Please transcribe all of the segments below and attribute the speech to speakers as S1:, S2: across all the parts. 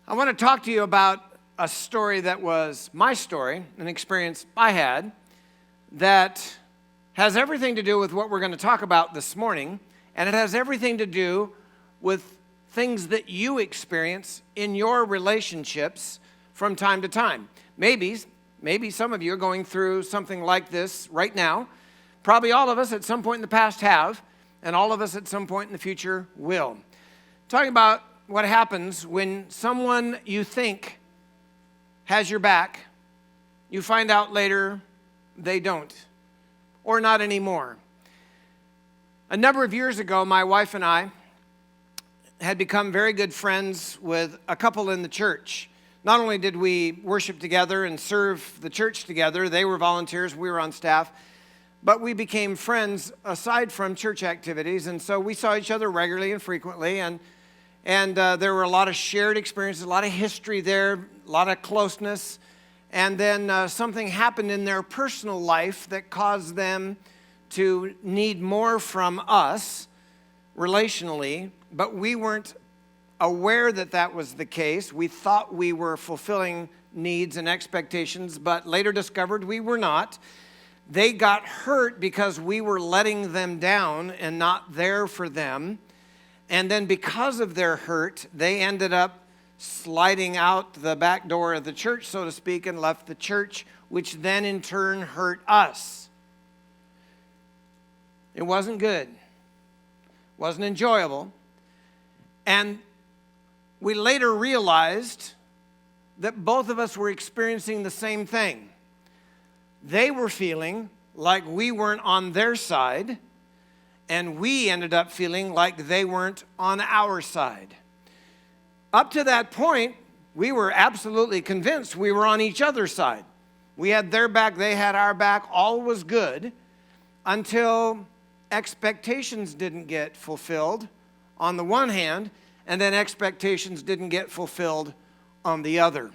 S1: I want to talk to you about a story that was my story, an experience I had that has everything to do with what we're going to talk about this morning, and it has everything to do with things that you experience in your relationships from time to time. Maybe some of you are going through something like this right now. Probably all of us at some point in the past have, and all of us at some point in the future will. Talking about what happens when someone you think has your back, you find out later they don't, or not anymore. A number of years ago, my wife and I had become very good friends with a couple in the church. Not only did we worship together and serve the church together, they were volunteers, we were on staff, but we became friends aside from church activities, and so we saw each other regularly and frequently, and there were a lot of shared experiences, a lot of history there, a lot of closeness, and then something happened in their personal life that caused them to need more from us relationally, but we weren't aware that that was the case. We thought we were fulfilling needs and expectations, but later discovered we were not. They got hurt because we were letting them down and not there for them. And then because of their hurt, they ended up sliding out the back door of the church, so to speak, and left the church, which then in turn hurt us. It wasn't good. Wasn't enjoyable. And we later realized that both of us were experiencing the same thing. They were feeling like we weren't on their side, and we ended up feeling like they weren't on our side. Up to that point, we were absolutely convinced we were on each other's side. We had their back, they had our back, all was good, until expectations didn't get fulfilled on the one hand, and then expectations didn't get fulfilled on the other.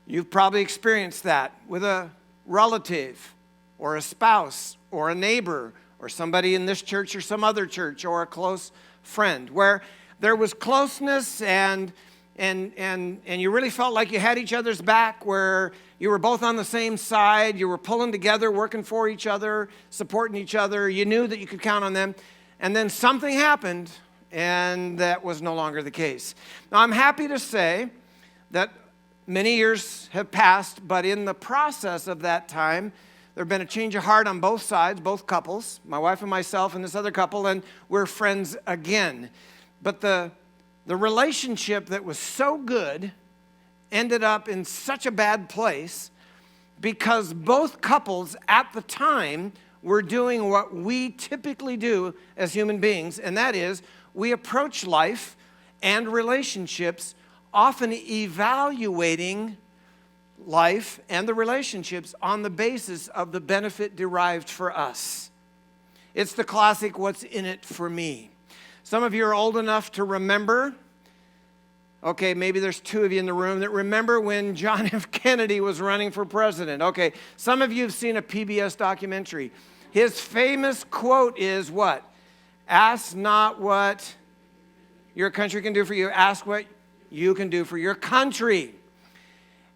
S1: You've probably experienced that with a relative or a spouse or a neighbor or somebody in this church or some other church or a close friend where there was closeness and you really felt like you had each other's back, where you were both on the same side, you were pulling together, working for each other, supporting each other, you knew that you could count on them, and then something happened and that was no longer the case. Now I'm happy to say that many years have passed, but in the process of that time, there have been a change of heart on both sides, both couples, my wife and myself and this other couple, and we're friends again. But the relationship that was so good ended up in such a bad place because both couples at the time were doing what we typically do as human beings, and that is we approach life and relationships often evaluating life and the relationships on the basis of the benefit derived for us. It's the classic, what's in it for me? Some of you are old enough to remember, okay, maybe there's two of you in the room that remember when John F. Kennedy was running for president. Okay, some of you have seen a PBS documentary. His famous quote is what? Ask not what your country can do for you, ask what you can do for your country.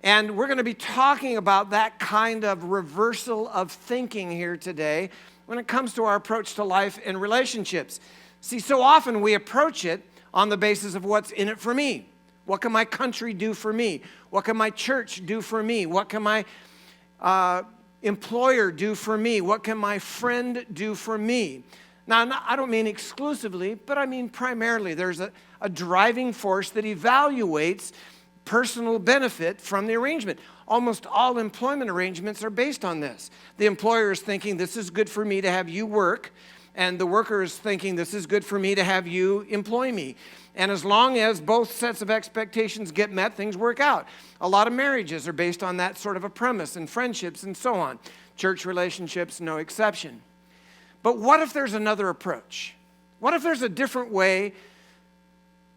S1: And we're going to be talking about that kind of reversal of thinking here today when it comes to our approach to life and relationships. See, so often we approach it on the basis of what's in it for me. What can my country do for me? What can my church do for me? What can my employer do for me? What can my friend do for me? Now, I don't mean exclusively, but I mean primarily. There's a driving force that evaluates personal benefit from the arrangement. Almost all employment arrangements are based on this. The employer is thinking, this is good for me to have you work, and the worker is thinking, this is good for me to have you employ me. And as long as both sets of expectations get met, things work out. A lot of marriages are based on that sort of a premise, and friendships and so on. Church relationships, no exception. But what if there's another approach? What if there's a different way,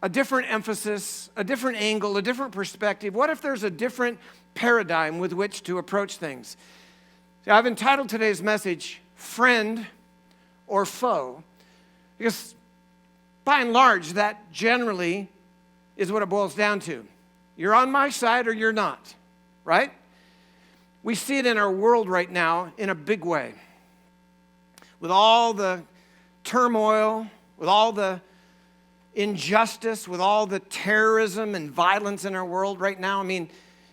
S1: a different emphasis, a different angle, a different perspective? What if there's a different paradigm with which to approach things? See, I've entitled today's message, Friend or Foe, because by and large, that generally is what it boils down to. You're on my side or you're not, right? We see it in our world right now in a big way. With all the turmoil, with all the injustice, with all the terrorism and violence in our world right now. I mean,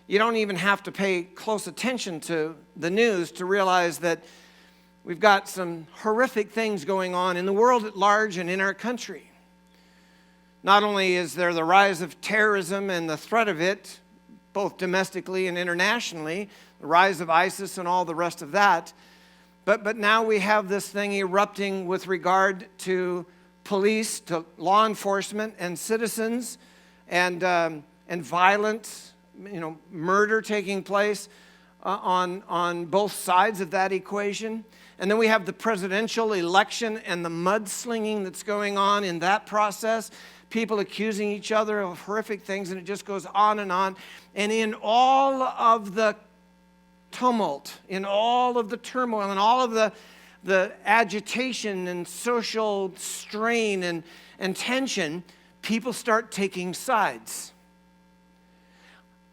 S1: you don't even have to pay close attention to the news to realize that we've got some horrific things going on in the world at large and in our country. Not only is there the rise of terrorism and the threat of it, both domestically and internationally, the rise of ISIS and all the rest of that, but now we have this thing erupting with regard to police, to law enforcement and citizens, and violent, murder taking place on both sides of that equation. And then we have the presidential election and the mudslinging that's going on in that process. People accusing each other of horrific things, and it just goes on and on. And in all of the tumult, in all of the turmoil, in all of the agitation and social strain and tension, people start taking sides.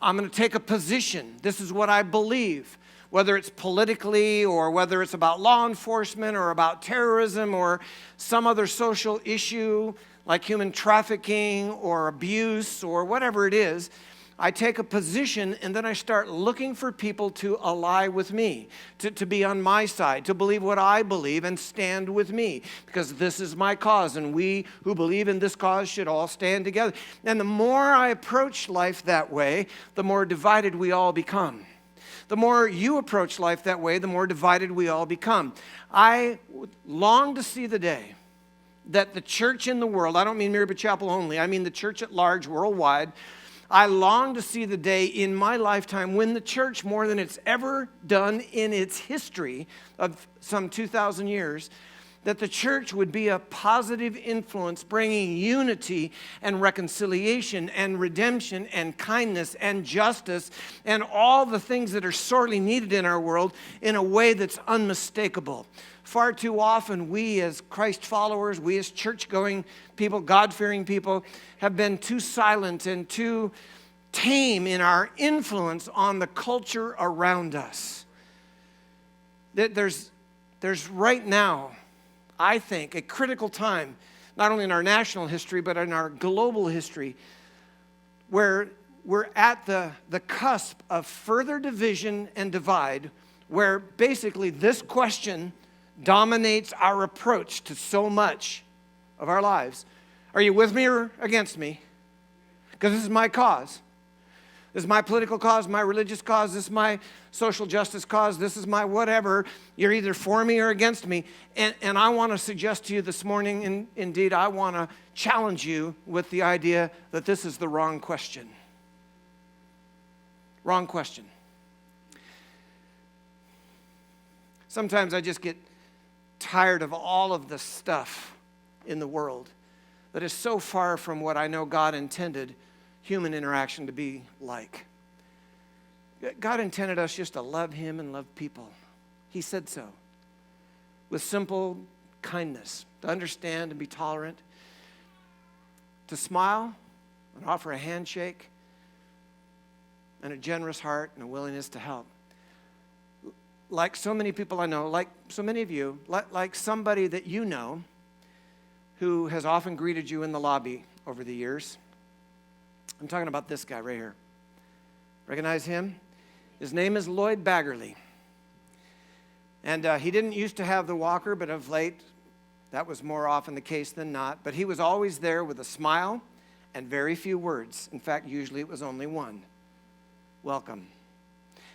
S1: I'm going to take a position. This is what I believe. Whether it's politically or whether it's about law enforcement or about terrorism or some other social issue like human trafficking or abuse or whatever it is, I take a position and then I start looking for people to ally with me, to be on my side, to believe what I believe and stand with me, because this is my cause and we who believe in this cause should all stand together. And the more I approach life that way, the more divided we all become. The more you approach life that way, the more divided we all become. I long to see the day that the church in the world, I don't mean Miracle Chapel only, I mean the church at large, worldwide, I long to see the day in my lifetime when the church, more than it's ever done in its history of some 2,000 years, that the church would be a positive influence, bringing unity and reconciliation and redemption and kindness and justice and all the things that are sorely needed in our world in a way that's unmistakable. Far too often, we as Christ followers, we as church-going people, God-fearing people, have been too silent and too tame in our influence on the culture around us. There's right now, I think, a critical time, not only in our national history, but in our global history, where we're at the cusp of further division and divide, where basically this question dominates our approach to so much of our lives. Are you with me or against me? Because this is my cause. This is my political cause, my religious cause, this is my social justice cause, this is my whatever. You're either for me or against me. And I want to suggest to you this morning, and indeed I want to challenge you with the idea that this is the wrong question. Wrong question. Sometimes I just get tired of all of the stuff in the world that is so far from what I know God intended human interaction to be like. God intended us just to love Him and love people. He said so. With simple kindness, to understand and be tolerant, to smile and offer a handshake, and a generous heart and a willingness to help. Like so many people I know, like so many of you, like somebody that you know who has often greeted you in the lobby over the years. I'm talking about this guy right here. Recognize him? His name is Lloyd Baggerly. And he didn't used to have the walker, but of late, that was more often the case than not. But he was always there with a smile and very few words. In fact, usually it was only one. Welcome.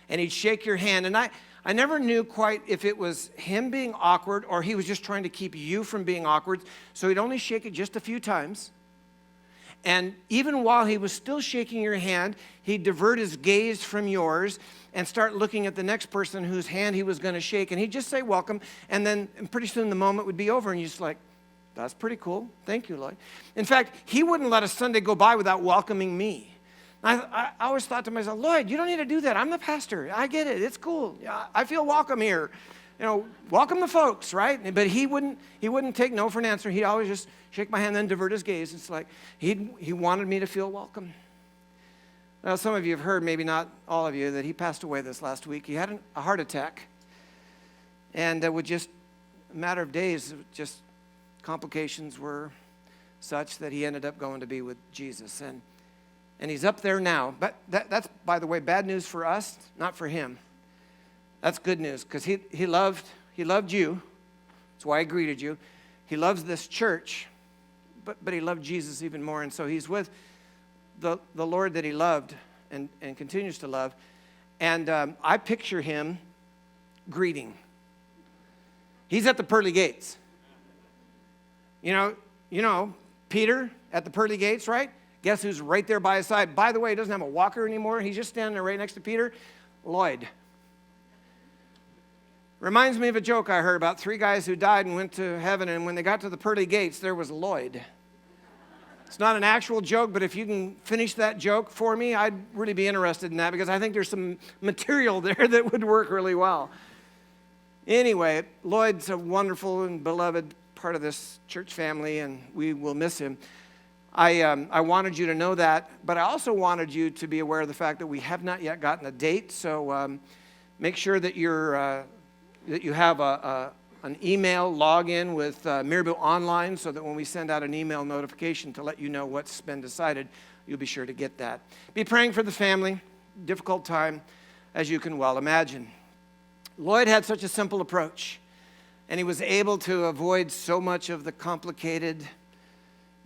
S1: And he'd shake your hand. And I never knew quite if it was him being awkward or he was just trying to keep you from being awkward. So he'd only shake it just a few times. And even while he was still shaking your hand, he'd divert his gaze from yours and start looking at the next person whose hand he was going to shake. And he'd just say welcome. And then pretty soon the moment would be over. And you're just like, that's pretty cool. Thank you, Lloyd. In fact, he wouldn't let a Sunday go by without welcoming me. I always thought to myself, Lloyd, you don't need to do that. I'm the pastor. I get it. It's cool. I feel welcome here. Welcome the folks, right? But he wouldn't take no for an answer. He'd always just shake my hand and then divert his gaze. It's like he wanted me to feel welcome. Now, some of you have heard, maybe not all of you, that he passed away this last week. He had a heart attack. And with just a matter of days, just complications were such that he ended up going to be with Jesus. And he's up there now. But that's, by the way, bad news for us, not for him. That's good news, because he loved you. That's why I greeted you. He loves this church, but he loved Jesus even more. And so he's with the Lord that he loved and continues to love. And I picture him greeting. He's at the pearly gates. You know, Peter at the pearly gates, right? Guess who's right there by his side? By the way, he doesn't have a walker anymore. He's just standing there right next to Peter. Lloyd. Reminds me of a joke I heard about 3 guys who died and went to heaven, and when they got to the pearly gates, there was Lloyd. It's not an actual joke, but if you can finish that joke for me, I'd really be interested in that, because I think there's some material there that would work really well. Anyway, Lloyd's a wonderful and beloved part of this church family, and we will miss him. I wanted you to know that, but I also wanted you to be aware of the fact that we have not yet gotten a date, so make sure that you have an email login with Mirabel Online, so that when we send out an email notification to let you know what's been decided, you'll be sure to get that. Be praying for the family. Difficult time, as you can well imagine. Lloyd had such a simple approach, and he was able to avoid so much of the complicated,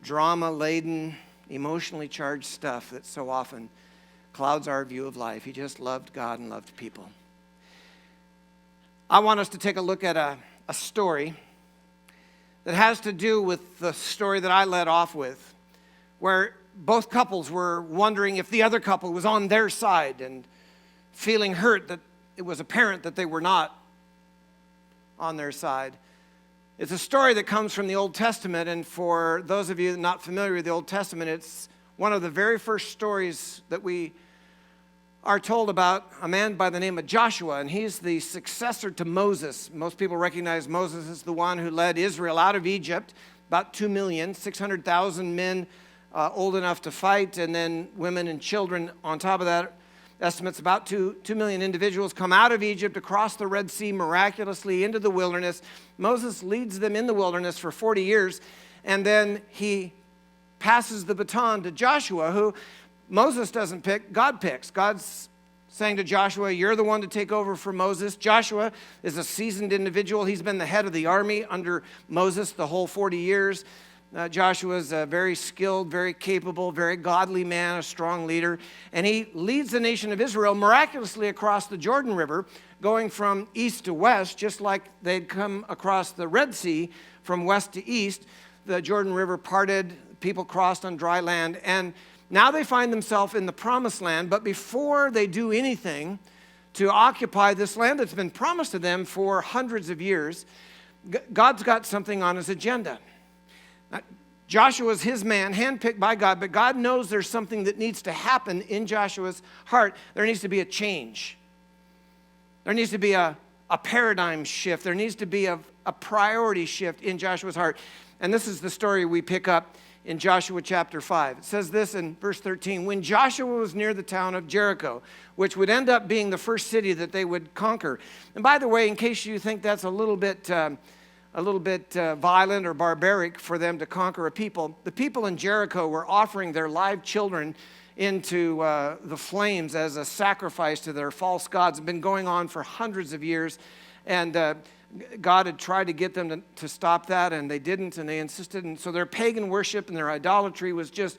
S1: drama-laden, emotionally charged stuff that so often clouds our view of life. He just loved God and loved people. I want us to take a look at a story that has to do with the story that I led off with, where both couples were wondering if the other couple was on their side and feeling hurt that it was apparent that they were not on their side. It's a story that comes from the Old Testament, and for those of you not familiar with the Old Testament, it's one of the very first stories that we are told about a man by the name of Joshua, and he's the successor to Moses. Most people recognize Moses as the one who led Israel out of Egypt, about 2 million, 600,000 men old enough to fight, and then women and children on top of that. Estimates about 2 million individuals come out of Egypt, across the Red Sea miraculously into the wilderness. Moses leads them in the wilderness for 40 years, and then he passes the baton to Joshua, who Moses doesn't pick, God picks. God's saying to Joshua, you're the one to take over for Moses. Joshua is a seasoned individual. He's been the head of the army under Moses the whole 40 years. Joshua is a very skilled, very capable, very godly man, a strong leader. And he leads the nation of Israel miraculously across the Jordan River, going from east to west, just like they'd come across the Red Sea from west to east. The Jordan River parted, people crossed on dry land, and now they find themselves in the promised land. But before they do anything to occupy this land that's been promised to them for hundreds of years, God's got something on his agenda. Joshua's his man, handpicked by God, but God knows there's something that needs to happen in Joshua's heart. There needs to be a change. There needs to be a paradigm shift. There needs to be a priority shift in Joshua's heart. And this is the story we pick up in Joshua chapter 5. It says this in verse 13, when Joshua was near the town of Jericho, which would end up being the first city that they would conquer. And by the way, in case you think that's a little bit violent or barbaric for them to conquer a people, the people in Jericho were offering their live children into the flames as a sacrifice to their false gods. It's been going on for hundreds of years, and God had tried to get them to stop that, and they didn't, and they insisted. And so their pagan worship and their idolatry was just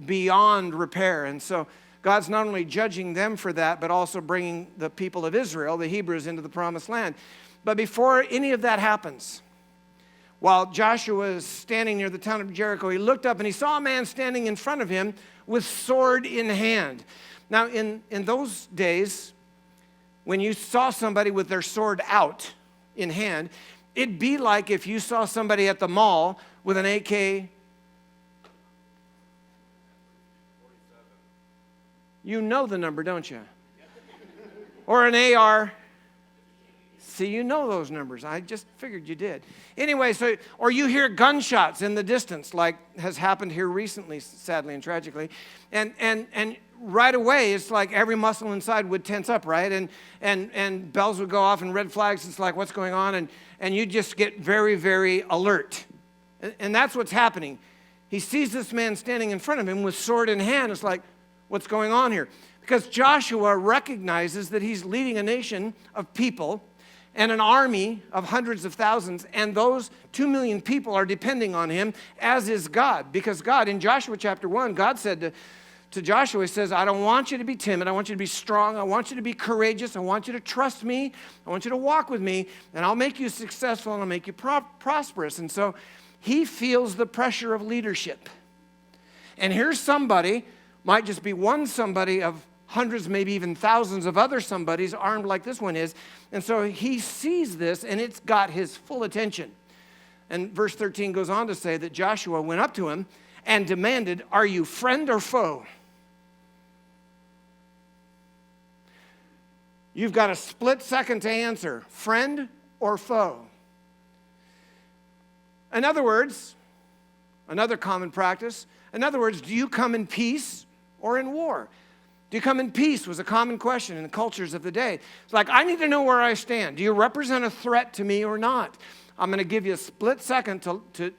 S1: beyond repair. And so God's not only judging them for that, but also bringing the people of Israel, the Hebrews, into the promised land. But before any of that happens, while Joshua is standing near the town of Jericho, he looked up and he saw a man standing in front of him with sword in hand. Now, in those days, when you saw somebody with their sword out in hand, it'd be like if you saw somebody at the mall with an AK. You know the number, don't you? Or an AR. See, you know those numbers. I just figured you did. Anyway, or you hear gunshots in the distance, like has happened here recently, sadly and tragically. And right away, it's like every muscle inside would tense up, right? And bells would go off and red flags. It's like, what's going on? And you just get very, very alert. And that's what's happening. He sees this man standing in front of him with sword in hand. It's like, what's going on here? Because Joshua recognizes that he's leading a nation of people and an army of hundreds of thousands, and those 2 million people are depending on him, as is God. Because God, in Joshua chapter 1, God said to Joshua, he says, I don't want you to be timid. I want you to be strong. I want you to be courageous. I want you to trust me. I want you to walk with me, and I'll make you successful, and I'll make you prosperous. And so he feels the pressure of leadership. And here's somebody, might just be one somebody of hundreds, maybe even thousands of other somebodies armed like this one is. And so he sees this, and it's got his full attention. And verse 13 goes on to say that Joshua went up to him and demanded, are you friend or foe? You've got a split second to answer, friend or foe. In other words, another common practice, in other words, do you come in peace or in war? Do you come in peace was a common question in the cultures of the day. It's like, I need to know where I stand. Do you represent a threat to me or not? I'm going to give you a split second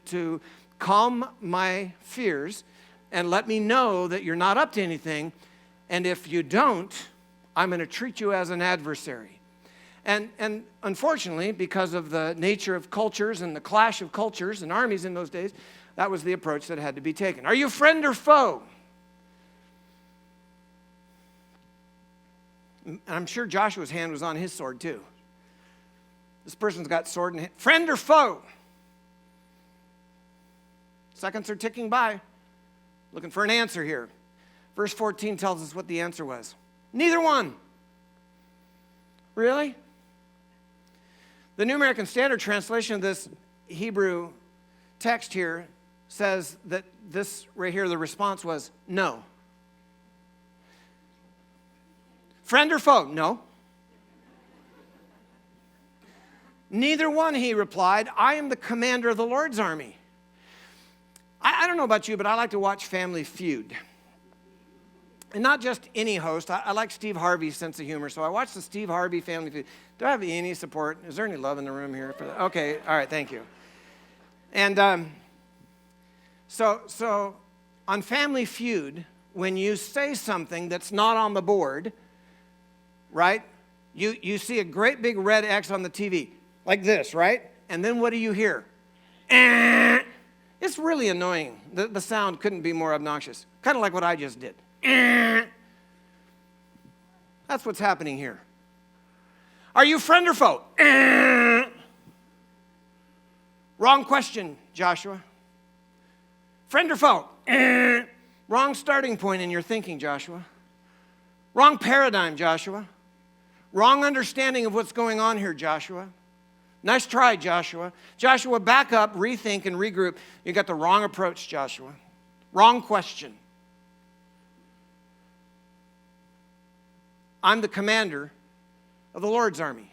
S1: to calm my fears and let me know that you're not up to anything. And if you don't, I'm going to treat you as an adversary. And unfortunately, because of the nature of cultures and the clash of cultures and armies in those days, that was the approach that had to be taken. Are you friend or foe? And I'm sure Joshua's hand was on his sword too. This person's got sword in hand. Friend or foe? Seconds are ticking by. Looking for an answer here. Verse 14 tells us what the answer was. Neither one. Really? The New American Standard Translation of this Hebrew text here says that this right here, the response was no. Friend or foe? No. Neither one, he replied. I am the commander of the Lord's army. I don't know about you, but I like to watch Family Feud. And not just any host. I like Steve Harvey's sense of humor, so I watch the Steve Harvey Family Feud. Do I have any support? Is there any love in the room here for that? Okay, all right, thank you. And so on Family Feud, when you say something that's not on the board, right? You see a great big red X on the TV, like this, right? And then what do you hear? It's really annoying. The sound couldn't be more obnoxious. Kind of like what I just did. That's what's happening here. Are you friend or foe? Wrong question, Joshua. Friend or foe? Wrong starting point in your thinking, Joshua. Wrong paradigm, Joshua. Wrong understanding of what's going on here, Joshua. Nice try, Joshua. Joshua, back up, rethink, and regroup. You got the wrong approach, Joshua. Wrong question. I'm the commander of the Lord's army.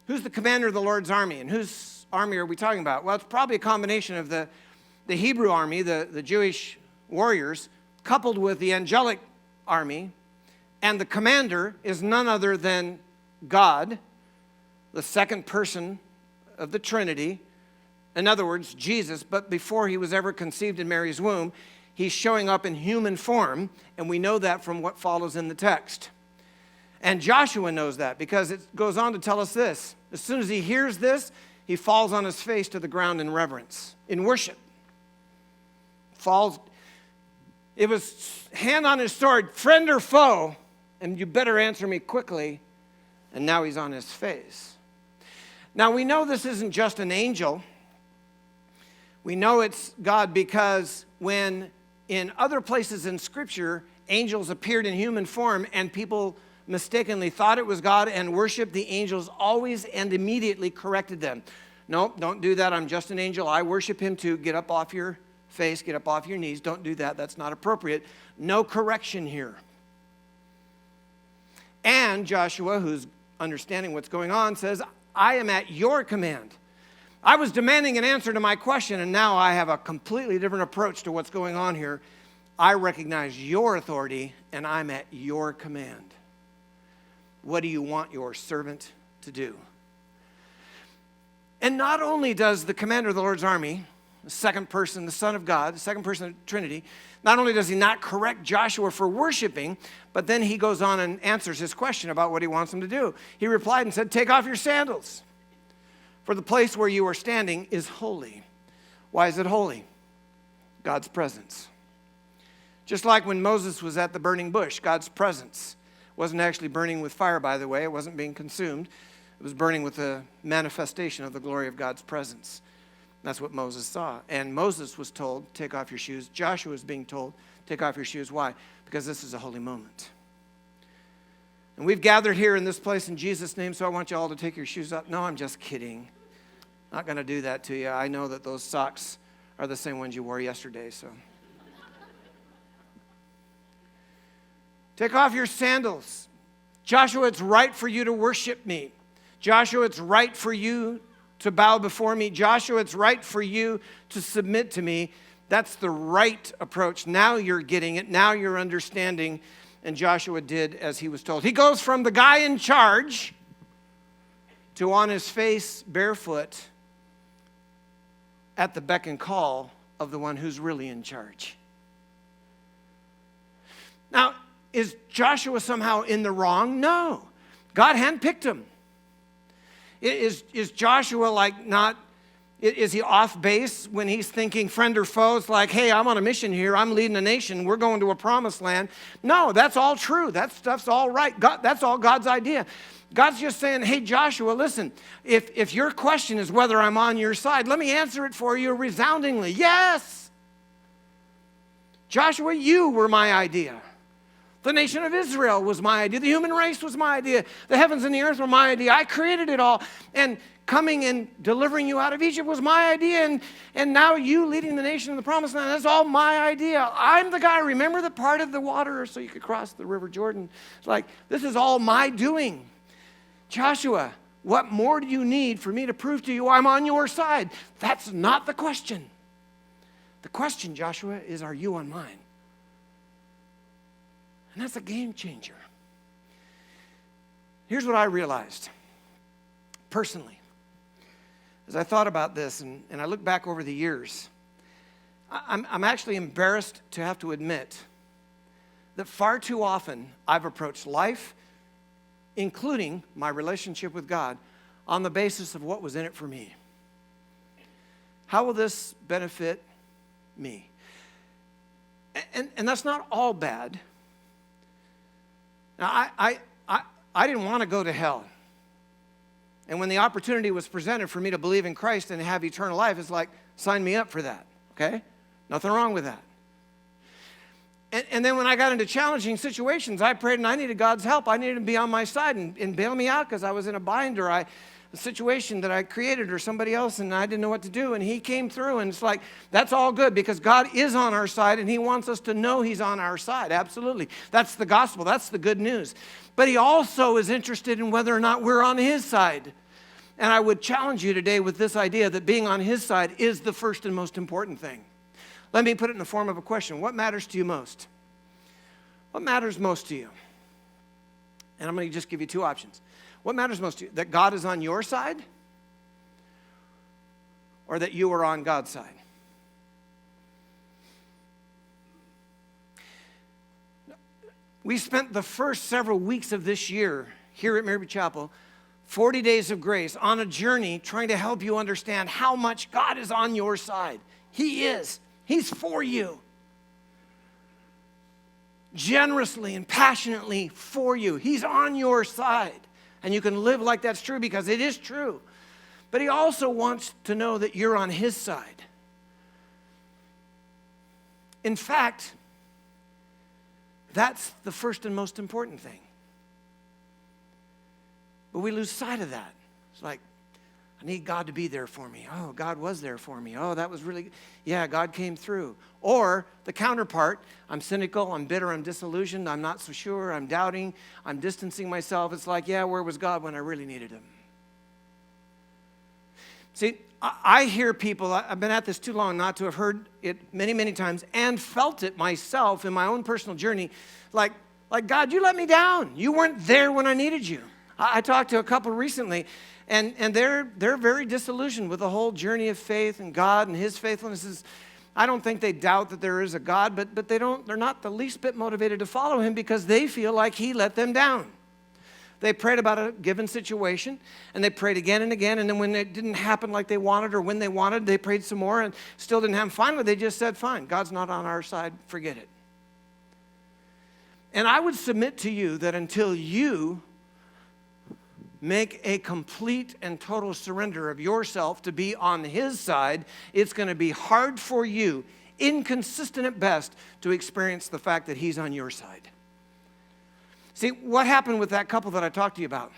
S1: Who's the commander of the Lord's army? And whose army are we talking about? Well, it's probably a combination of the Hebrew army, the Jewish warriors, coupled with the angelic army. And the commander is none other than God, the second person of the Trinity. In other words, Jesus. But before he was ever conceived in Mary's womb, he's showing up in human form, and we know that from what follows in the text. And Joshua knows that because it goes on to tell us this. As soon as he hears this, he falls on his face to the ground in reverence, in worship. It was hand on his sword, friend or foe, and you better answer me quickly. And now he's on his face. Now we know this isn't just an angel. We know it's God because when in other places in Scripture, angels appeared in human form and people mistakenly thought it was God and worshiped the angels, always and immediately corrected them. No, don't do that. I'm just an angel. I worship him too. Get up off your face. Get up off your knees. Don't do that. That's not appropriate. No correction here. And Joshua, who's understanding what's going on, says, I am at your command. I was demanding an answer to my question, and now I have a completely different approach to what's going on here. I recognize your authority, and I'm at your command. What do you want your servant to do? And not only does the commander of the Lord's army, the second person, the Son of God, the second person of the Trinity, not only does he not correct Joshua for worshiping, but then he goes on and answers his question about what he wants him to do. He replied and said, take off your sandals, for the place where you are standing is holy. Why is it holy? God's presence. Just like when Moses was at the burning bush, God's presence wasn't actually burning with fire, by the way. It wasn't being consumed. It was burning with a manifestation of the glory of God's presence. That's what Moses saw. And Moses was told, take off your shoes. Joshua was being told, take off your shoes. Why? Because this is a holy moment. And we've gathered here in this place in Jesus' name, so I want you all to take your shoes off. No, I'm just kidding. Not going to do that to you. I know that those socks are the same ones you wore yesterday, so. Take off your sandals. Joshua, it's right for you to worship me. Joshua, it's right for you to bow before me. Joshua, it's right for you to submit to me. That's the right approach. Now you're getting it. Now you're understanding. And Joshua did as he was told. He goes from the guy in charge to on his face, barefoot, at the beck and call of the one who's really in charge. Now, is Joshua somehow in the wrong? No. God handpicked him. Is Joshua like not, is he off base when he's thinking friend or foe? It's like, hey, I'm on a mission here. I'm leading a nation. We're going to a promised land. No, that's all true. That stuff's all right. God, that's all God's idea. God's just saying, hey, Joshua, listen, if your question is whether I'm on your side, let me answer it for you resoundingly. Yes. Joshua, you were my idea. The nation of Israel was my idea. The human race was my idea. The heavens and the earth were my idea. I created it all. And coming and delivering you out of Egypt was my idea. And now you leading the nation in the promised land, that's all my idea. I'm the guy. Remember the part of the water so you could cross the river Jordan? It's like, this is all my doing. Joshua, what more do you need for me to prove to you I'm on your side? That's not the question. The question, Joshua, is are you on mine? And that's a game changer. Here's what I realized personally as I thought about this and I look back over the years. I'm actually embarrassed to have to admit that far too often I've approached life, including my relationship with God, on the basis of what was in it for me. How will this benefit me? And that's not all bad. Now, I didn't want to go to hell. And when the opportunity was presented for me to believe in Christ and have eternal life, it's like, sign me up for that, okay? Nothing wrong with that. And then when I got into challenging situations, I prayed and I needed God's help. I needed him to be on my side and bail me out because I was in a bind or a situation that I created or somebody else and I didn't know what to do. And he came through and it's like, that's all good because God is on our side and he wants us to know he's on our side. Absolutely. That's the gospel. That's the good news. But he also is interested in whether or not we're on his side. And I would challenge you today with this idea that being on his side is the first and most important thing. Let me put it in the form of a question. What matters to you most? What matters most to you? And I'm going to just give you two options. What matters most to you? That God is on your side or that you are on God's side? We spent the first several weeks of this year here at Maryview Chapel, 40 days of grace, on a journey trying to help you understand how much God is on your side. He is. He's for you. Generously and passionately for you. He's on your side. And you can live like that's true because it is true. But he also wants to know that you're on his side. In fact, that's the first and most important thing. But we lose sight of that. It's like, I need God to be there for me. Oh, God was there for me. Oh, that was really good. Yeah, God came through. Or the counterpart, I'm cynical, I'm bitter, I'm disillusioned, I'm not so sure, I'm doubting, I'm distancing myself. It's like, yeah, where was God when I really needed him? See, I hear people, I've been at this too long not to have heard it many, many times and felt it myself in my own personal journey. Like God, you let me down. You weren't there when I needed you. I talked to a couple recently, and they're very disillusioned with the whole journey of faith and God and his faithfulness. I don't think they doubt that there is a God, but they're not the least bit motivated to follow him because they feel like he let them down. They prayed about a given situation, and they prayed again and again, and then when it didn't happen like they wanted or when they wanted, they prayed some more and still didn't happen. Finally, they just said, fine, God's not on our side, forget it. And I would submit to you that until you make a complete and total surrender of yourself to be on his side, it's going to be hard for you, inconsistent at best, to experience the fact that he's on your side. See, what happened with that couple that I talked to you about?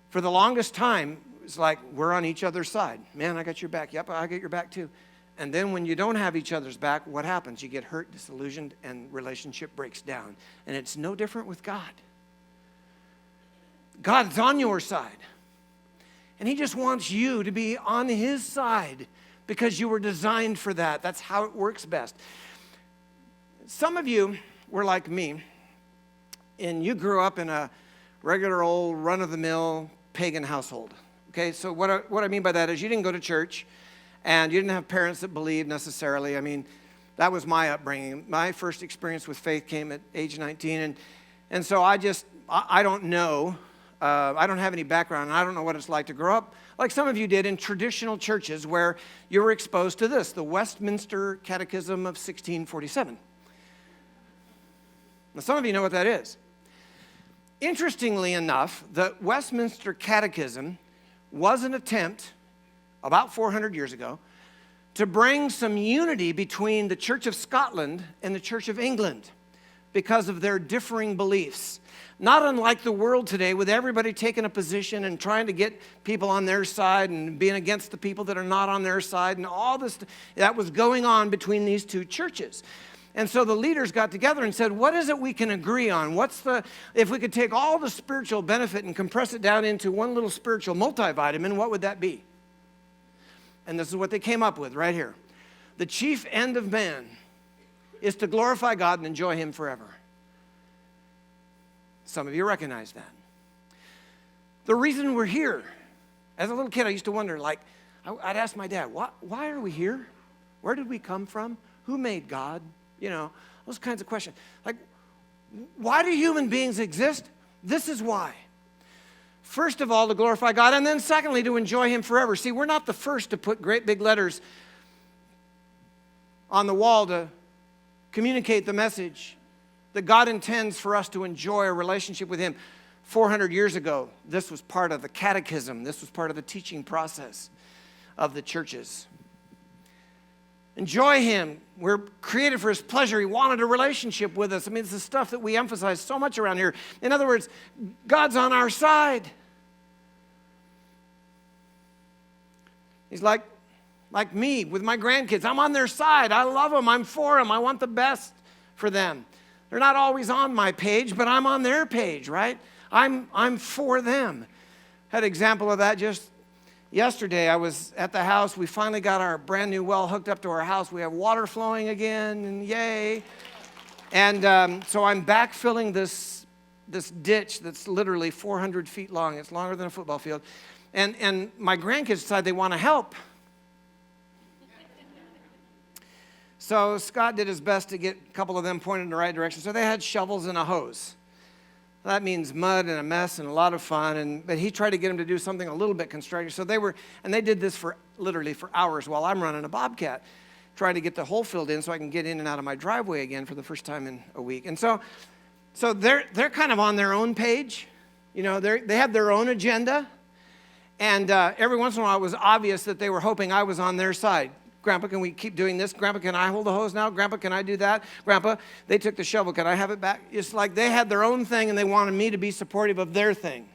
S1: For the longest time, it's like we're on each other's side. Man, I got your back. Yep, I got your back too. And then when you don't have each other's back, what happens? You get hurt, disillusioned, and relationship breaks down. And it's no different with God. God's on your side. And he just wants you to be on his side because you were designed for that. That's how it works best. Some of you were like me, and you grew up in a regular old run-of-the-mill pagan household. Okay, so what I mean by that is you didn't go to church, and you didn't have parents that believed necessarily. I mean, that was my upbringing. My first experience with faith came at age 19, and so I don't know. I don't have any background, and I don't know what it's like to grow up like some of you did in traditional churches where you were exposed to this, the Westminster Catechism of 1647. Now, some of you know what that is. Interestingly enough, the Westminster Catechism was an attempt about 400 years ago to bring some unity between the Church of Scotland and the Church of England because of their differing beliefs. Not unlike the world today, with everybody taking a position and trying to get people on their side and being against the people that are not on their side, and all this that was going on between these two churches. And so the leaders got together and said, what is it we can agree on? If we could take all the spiritual benefit and compress it down into one little spiritual multivitamin, what would that be? And this is what they came up with right here. The chief end of man is to glorify God and enjoy him forever. Some of you recognize that. The reason we're here, as a little kid, I used to wonder, I'd ask my dad, why are we here? Where did we come from? Who made God? You know, those kinds of questions. Like, why do human beings exist? This is why. First of all, to glorify God, and then secondly, to enjoy him forever. See, we're not the first to put great big letters on the wall to communicate the message that God intends for us to enjoy a relationship with him. 400 years ago, this was part of the catechism. This was part of the teaching process of the churches. Enjoy him. We're created for his pleasure. He wanted a relationship with us. I mean, it's the stuff that we emphasize so much around here. In other words, God's on our side. He's like me with my grandkids. I'm on their side. I love them. I'm for them. I want the best for them. They're not always on my page, but I'm on their page, right? I'm for them. Had an example of that just yesterday. I was at the house. We finally got our brand new well hooked up to our house. We have water flowing again, and yay. And so I'm backfilling this ditch that's literally 400 feet long. It's longer than a football field. And my grandkids decide they want to help. So Scott did his best to get a couple of them pointed in the right direction. So they had shovels and a hose. That means mud and a mess and a lot of fun. But he tried to get them to do something a little bit constructive. So they did this literally for hours while I'm running a Bobcat, trying to get the hole filled in so I can get in and out of my driveway again for the first time in a week. And so they're kind of on their own page. You know, they have their own agenda. And every once in a while it was obvious that they were hoping I was on their side. Grandpa, can we keep doing this? Grandpa, can I hold the hose now? Grandpa, can I do that? Grandpa, they took the shovel. Can I have it back? It's like they had their own thing and they wanted me to be supportive of their thing.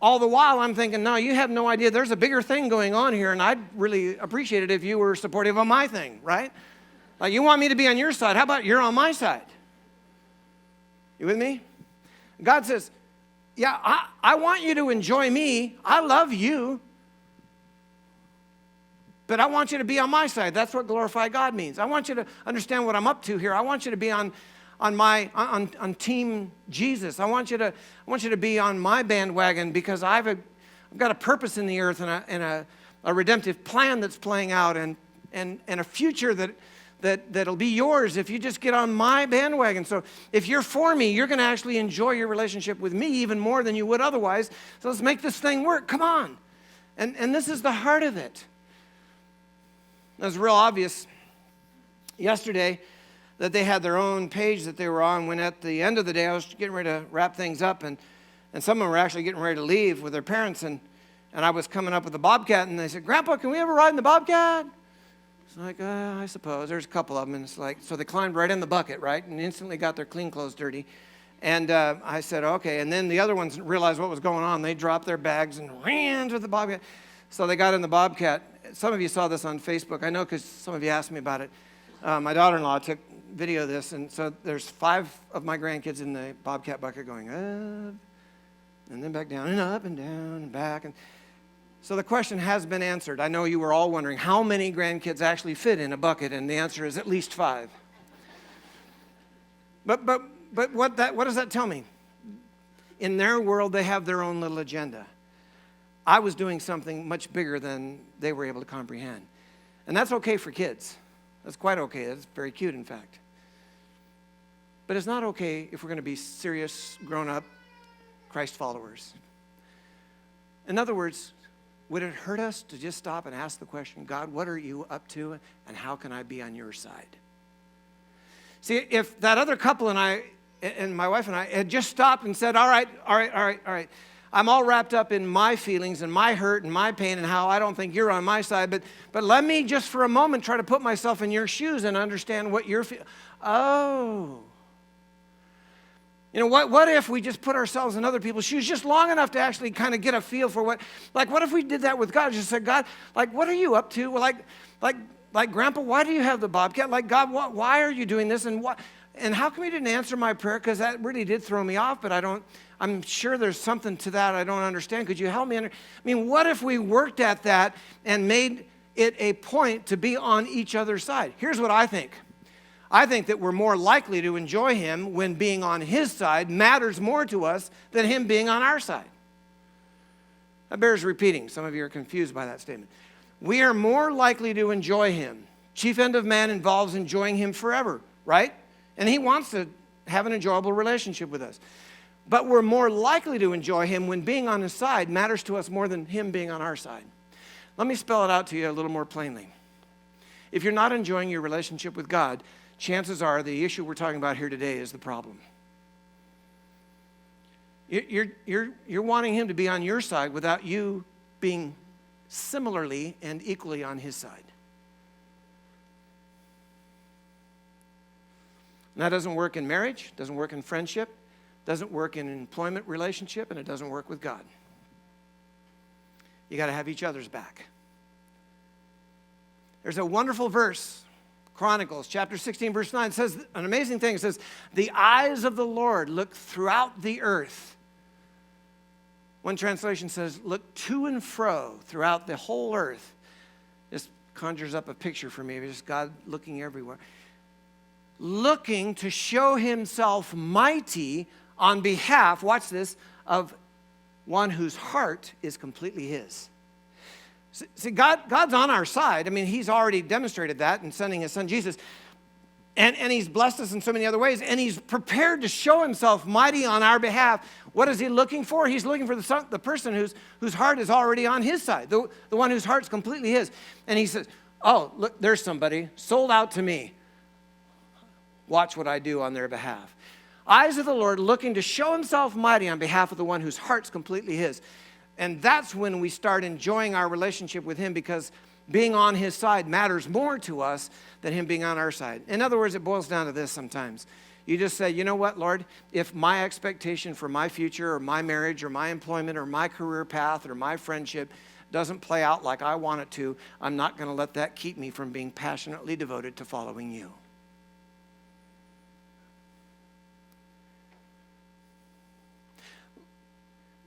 S1: All the while I'm thinking, no, you have no idea. There's a bigger thing going on here, and I'd really appreciate it if you were supportive of my thing, right? Like, you want me to be on your side. How about you're on my side? You with me? God says, yeah, I want you to enjoy me. I love you. But I want you to be on my side. That's what glorify God means. I want you to understand what I'm up to here. I want you to be on Team Jesus. I want you to be on my bandwagon, because I've got a purpose in the earth, and a redemptive plan that's playing out, and a future that'll be yours if you just get on my bandwagon. So if you're for me, you're going to actually enjoy your relationship with me even more than you would otherwise. So let's make this thing work. Come on. And this is the heart of it. It was real obvious yesterday that they had their own page that they were on, when at the end of the day I was getting ready to wrap things up, and some of them were actually getting ready to leave with their parents, and I was coming up with the Bobcat, and they said, "Grandpa, can we ever ride in the Bobcat?" It's like, I suppose. There's a couple of them, and it's like, so they climbed right in the bucket, right, and instantly got their clean clothes dirty. And I said, okay. And then the other ones realized what was going on. They dropped their bags and ran to the Bobcat. So they got in the Bobcat. Some of you saw this on Facebook. I know, because some of you asked me about it. My daughter-in-law took video of this, and so there's 5 of my grandkids in the Bobcat bucket going up, and then back down, and up, and down, and back. And so the question has been answered. I know you were all wondering how many grandkids actually fit in a bucket, and the answer is at least 5. But what does that tell me? In their world, they have their own little agenda. I was doing something much bigger than they were able to comprehend. And that's okay for kids. That's quite okay. That's very cute, in fact. But it's not okay if we're going to be serious, grown-up Christ followers. In other words, would it hurt us to just stop and ask the question, God, what are you up to, and how can I be on your side? See, if that other couple and my wife and I had just stopped and said, all right, I'm all wrapped up in my feelings and my hurt and my pain and how I don't think you're on my side, but let me just for a moment try to put myself in your shoes and understand what you're feeling. Oh. You know, what if we just put ourselves in other people's shoes just long enough to actually kind of get a feel for what if we did that with God? Just said, God, what are you up to? Well, like Grandpa, why do you have the Bobcat? Like, God, why are you doing this? And how come you didn't answer my prayer? Because that really did throw me off, but I'm sure there's something to that I don't understand. Could you help me? What if we worked at that and made it a point to be on each other's side? Here's what I think. I think that we're more likely to enjoy him when being on his side matters more to us than him being on our side. That bears repeating. Some of you are confused by that statement. We are more likely to enjoy him. Chief end of man involves enjoying him forever, right? And he wants to have an enjoyable relationship with us. But we're more likely to enjoy him when being on his side matters to us more than him being on our side. Let me spell it out to you a little more plainly. If you're not enjoying your relationship with God, chances are the issue we're talking about here today is the problem. You're wanting him to be on your side without you being similarly and equally on his side. And that doesn't work in marriage, doesn't work in friendship, doesn't work in an employment relationship, and it doesn't work with God. You got to have each other's back. There's a wonderful verse, Chronicles chapter 16, verse 9. It says an amazing thing. It says, the eyes of the Lord look throughout the earth. One translation says, look to and fro throughout the whole earth. This conjures up a picture for me of just God looking everywhere. Looking to show himself mighty on behalf, watch this, of one whose heart is completely his. See, God's on our side. He's already demonstrated that in sending his son Jesus. And he's blessed us in so many other ways. And he's prepared to show himself mighty on our behalf. What is he looking for? He's looking for the person whose heart is already on his side, the one whose heart's completely his. And he says, oh, look, there's somebody sold out to me. Watch what I do on their behalf. Eyes of the Lord looking to show himself mighty on behalf of the one whose heart's completely his. And that's when we start enjoying our relationship with him, because being on his side matters more to us than him being on our side. In other words, it boils down to this sometimes. You just say, you know what, Lord, if my expectation for my future or my marriage or my employment or my career path or my friendship doesn't play out like I want it to, I'm not going to let that keep me from being passionately devoted to following you.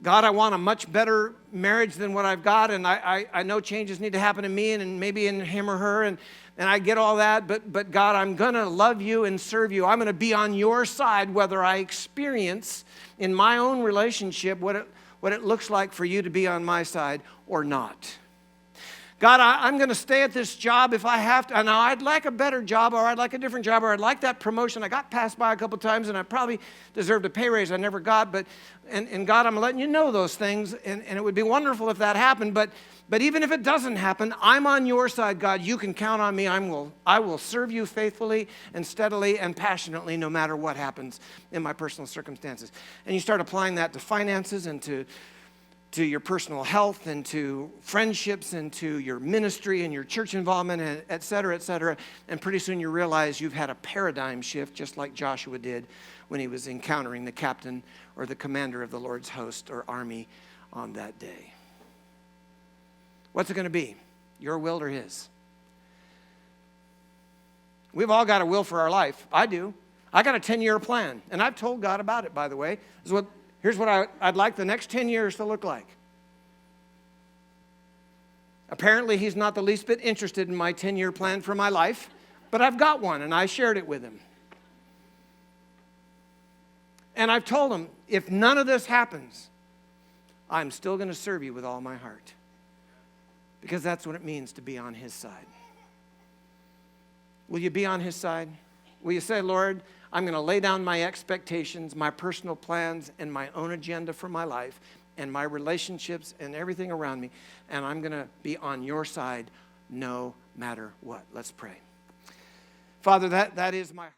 S1: God, I want a much better marriage than what I've got, and I know changes need to happen in me and maybe in him or her, and I get all that, but God, I'm going to love you and serve you. I'm going to be on your side whether I experience in my own relationship what it looks like for you to be on my side or not. God, I'm going to stay at this job if I have to. Now, I'd like a better job, or I'd like a different job, or I'd like that promotion. I got passed by a couple times, and I probably deserved a pay raise I never got. And God, I'm letting you know those things, and it would be wonderful if that happened. But even if it doesn't happen, I'm on your side, God. You can count on me. I will serve you faithfully and steadily and passionately no matter what happens in my personal circumstances. And you start applying that to finances and to your personal health and to friendships and to your ministry and your church involvement, and et cetera, et cetera. And pretty soon you realize you've had a paradigm shift, just like Joshua did when he was encountering the captain or the commander of the Lord's host or army on that day. What's it going to be? Your will or his? We've all got a will for our life. I do. I got a 10-year plan, and I've told God about it, by the way. Here's what I'd like the next 10 years to look like. Apparently, he's not the least bit interested in my 10-year plan for my life, but I've got one, and I shared it with him. And I've told him, if none of this happens, I'm still going to serve you with all my heart. Because that's what it means to be on his side. Will you be on his side? Will you say, Lord, I'm going to lay down my expectations, my personal plans, and my own agenda for my life, and my relationships and everything around me, and I'm going to be on your side no matter what. Let's pray. Father, that is my heart.